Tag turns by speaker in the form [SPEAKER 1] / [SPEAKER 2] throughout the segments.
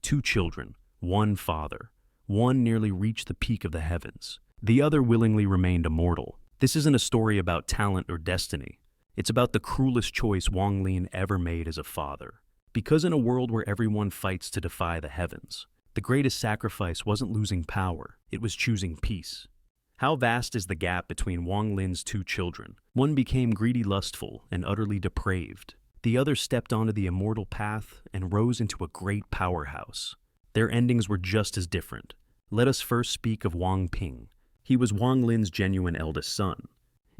[SPEAKER 1] Two children, one father. One nearly reached the peak of the heavens. The other willingly remained immortal. This isn't a story about talent or destiny. It's about the cruelest choice Wang Lin ever made as a father. Because in a world where everyone fights to defy the heavens, the greatest sacrifice wasn't losing power, it was choosing peace. How vast is the gap between Wang Lin's two children? One became greedy, lustful, and utterly depraved. The other stepped onto the immortal path and rose into a great powerhouse. Their endings were just as different. Let us first speak of Wang Ping. He was Wang Lin's genuine eldest son.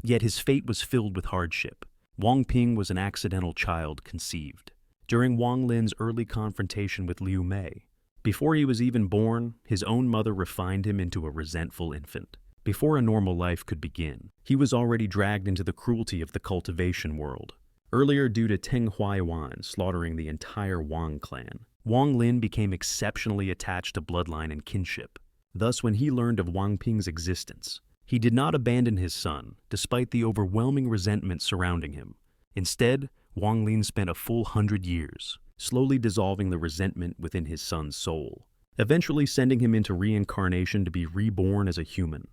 [SPEAKER 1] Yet his fate was filled with hardship. Wang Ping was an accidental child conceived during Wang Lin's early confrontation with Liu Mei. Before he was even born, his own mother refined him into a resentful infant. Before a normal life could begin, he was already dragged into the cruelty of the cultivation world. Earlier, due to Teng Huaiwan slaughtering the entire Wang clan, Wang Lin became exceptionally attached to bloodline and kinship. Thus, when he learned of Wang Ping's existence, he did not abandon his son, despite the overwhelming resentment surrounding him. Instead, Wang Lin spent a full 100 years, slowly dissolving the resentment within his son's soul, eventually sending him into reincarnation to be reborn as a human.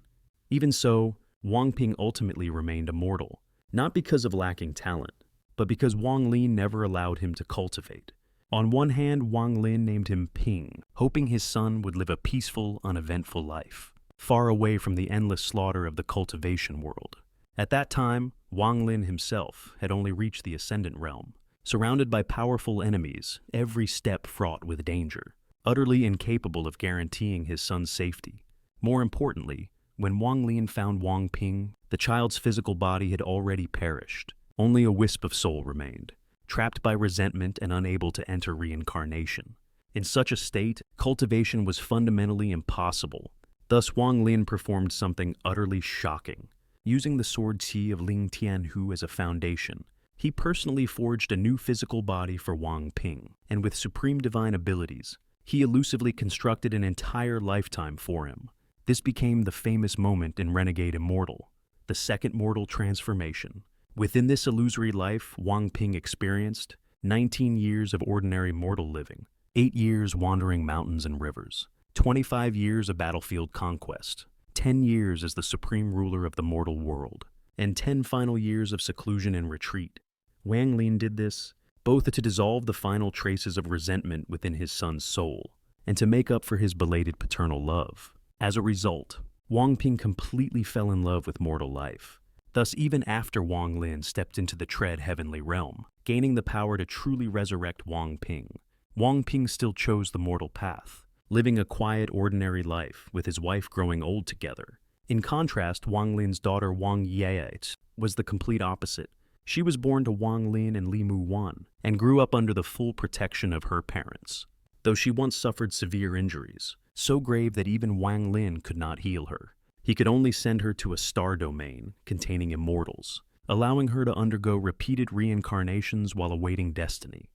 [SPEAKER 1] Even so, Wang Ping ultimately remained immortal, not because of lacking talent, but because Wang Lin never allowed him to cultivate. On one hand, Wang Lin named him Ping, hoping his son would live a peaceful, uneventful life, far away from the endless slaughter of the cultivation world. At that time, Wang Lin himself had only reached the Ascendant Realm, surrounded by powerful enemies, every step fraught with danger, utterly incapable of guaranteeing his son's safety. More importantly, when Wang Lin found Wang Ping, the child's physical body had already perished. Only a wisp of soul remained, trapped by resentment and unable to enter reincarnation. In such a state, cultivation was fundamentally impossible. Thus, Wang Lin performed something utterly shocking. Using the sword Qi of Ling Tianhu as a foundation, he personally forged a new physical body for Wang Ping, and with supreme divine abilities, he elusively constructed an entire lifetime for him. This became the famous moment in Renegade Immortal, the second mortal transformation. Within this illusory life, Wang Ping experienced 19 years of ordinary mortal living, 8 years wandering mountains and rivers, 25 years of battlefield conquest, 10 years as the supreme ruler of the mortal world, and 10 final years of seclusion and retreat. Wang Lin did this both to dissolve the final traces of resentment within his son's soul and to make up for his belated paternal love. As a result, Wang Ping completely fell in love with mortal life. Thus, even after Wang Lin stepped into the Tread Heavenly Realm, gaining the power to truly resurrect Wang Ping still chose the mortal path, living a quiet, ordinary life with his wife growing old together. In contrast, Wang Lin's daughter Wang Yi was the complete opposite. She was born to Wang Lin and Li Muwan and grew up under the full protection of her parents. Though she once suffered severe injuries, so grave that even Wang Lin could not heal her. He could only send her to a star domain containing immortals, allowing her to undergo repeated reincarnations while awaiting destiny.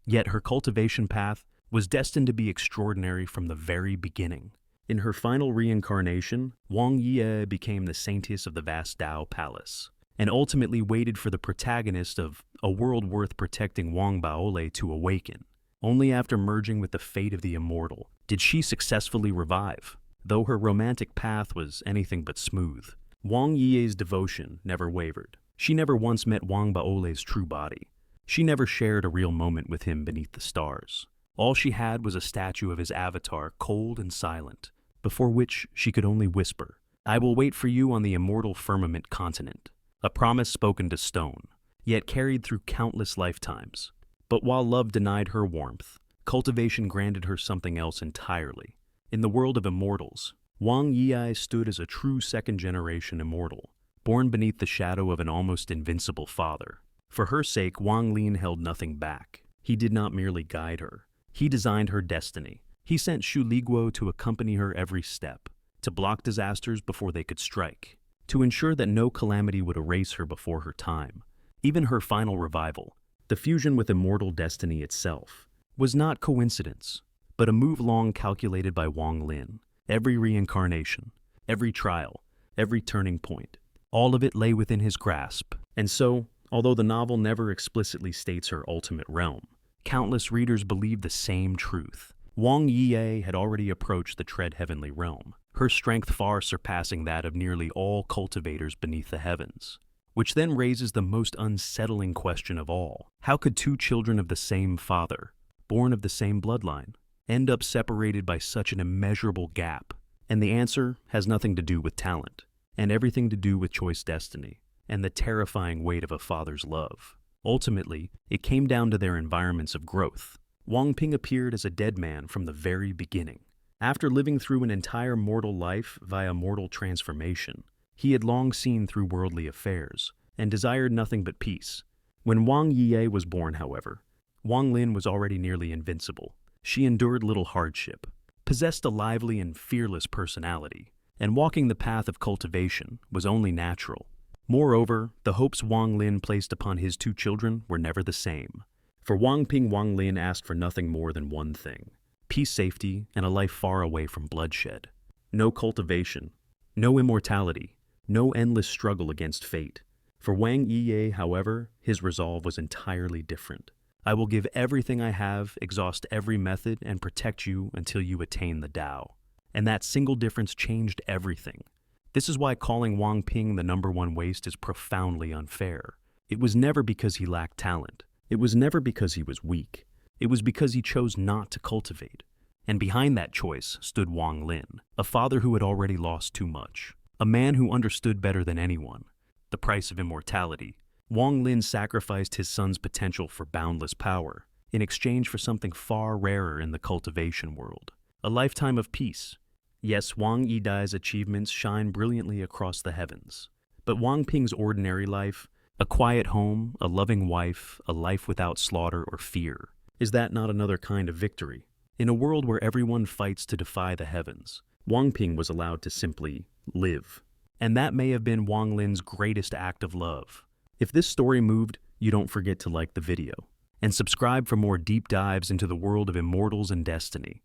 [SPEAKER 1] Yet her cultivation path was destined to be extraordinary from the very beginning. In her final reincarnation, Wang Yi became the saintess of the vast Dao Palace, and ultimately waited for the protagonist of A World Worth Protecting Wang Baole to awaken. Only after merging with the fate of the immortal did she successfully revive. Though her romantic path was anything but smooth, Wang Yi's devotion never wavered. She never once met Wang Baole's true body. She never shared a real moment with him beneath the stars. All she had was a statue of his avatar, cold and silent, before which she could only whisper, "I will wait for you on the immortal firmament continent," a promise spoken to stone, yet carried through countless lifetimes. But while love denied her warmth, cultivation granted her something else entirely. In the world of immortals, Wang Yi stood as a true second-generation immortal, born beneath the shadow of an almost invincible father. For her sake, Wang Lin held nothing back. He did not merely guide her. He designed her destiny. He sent Shu Liguo to accompany her every step, to block disasters before they could strike, to ensure that no calamity would erase her before her time. Even her final revival, the fusion with immortal destiny itself, was not coincidence, but a move long calculated by Wang Lin. Every reincarnation, every trial, every turning point, all of it lay within his grasp. And so, although the novel never explicitly states her ultimate realm, countless readers believe the same truth. Wang Yi had already approached the tread heavenly realm, her strength far surpassing that of nearly all cultivators beneath the heavens. Which then raises the most unsettling question of all. How could two children of the same father, born of the same bloodline, end up separated by such an immeasurable gap? And the answer has nothing to do with talent, and everything to do with choice destiny, and the terrifying weight of a father's love. Ultimately, it came down to their environments of growth. Wang Ping appeared as a dead man from the very beginning. After living through an entire mortal life via mortal transformation, he had long seen through worldly affairs, and desired nothing but peace. When Wang Yi was born, however, Wang Lin was already nearly invincible. She endured little hardship, possessed a lively and fearless personality, and walking the path of cultivation was only natural. Moreover, the hopes Wang Lin placed upon his two children were never the same. For Wang Ping, Wang Lin asked for nothing more than one thing: peace, safety, and a life far away from bloodshed. No cultivation, no immortality, no endless struggle against fate. For Wang Yi, however, his resolve was entirely different. I will give everything I have, exhaust every method, and protect you until you attain the Tao. And that single difference changed everything. This is why calling Wang Ping the #1 waste is profoundly unfair. It was never because he lacked talent. It was never because he was weak. It was because he chose not to cultivate. And behind that choice stood Wang Lin, a father who had already lost too much, a man who understood better than anyone the price of immortality. Wang Lin sacrificed his son's potential for boundless power in exchange for something far rarer in the cultivation world: a lifetime of peace. Yes, Wang Yi's achievements shine brilliantly across the heavens, but Wang Ping's ordinary life, a quiet home, a loving wife, a life without slaughter or fear, is that not another kind of victory? In a world where everyone fights to defy the heavens, Wang Ping was allowed to simply live. And that may have been Wang Lin's greatest act of love. If this story moved, you don't forget to like the video and subscribe for more deep dives into the world of immortals and destiny.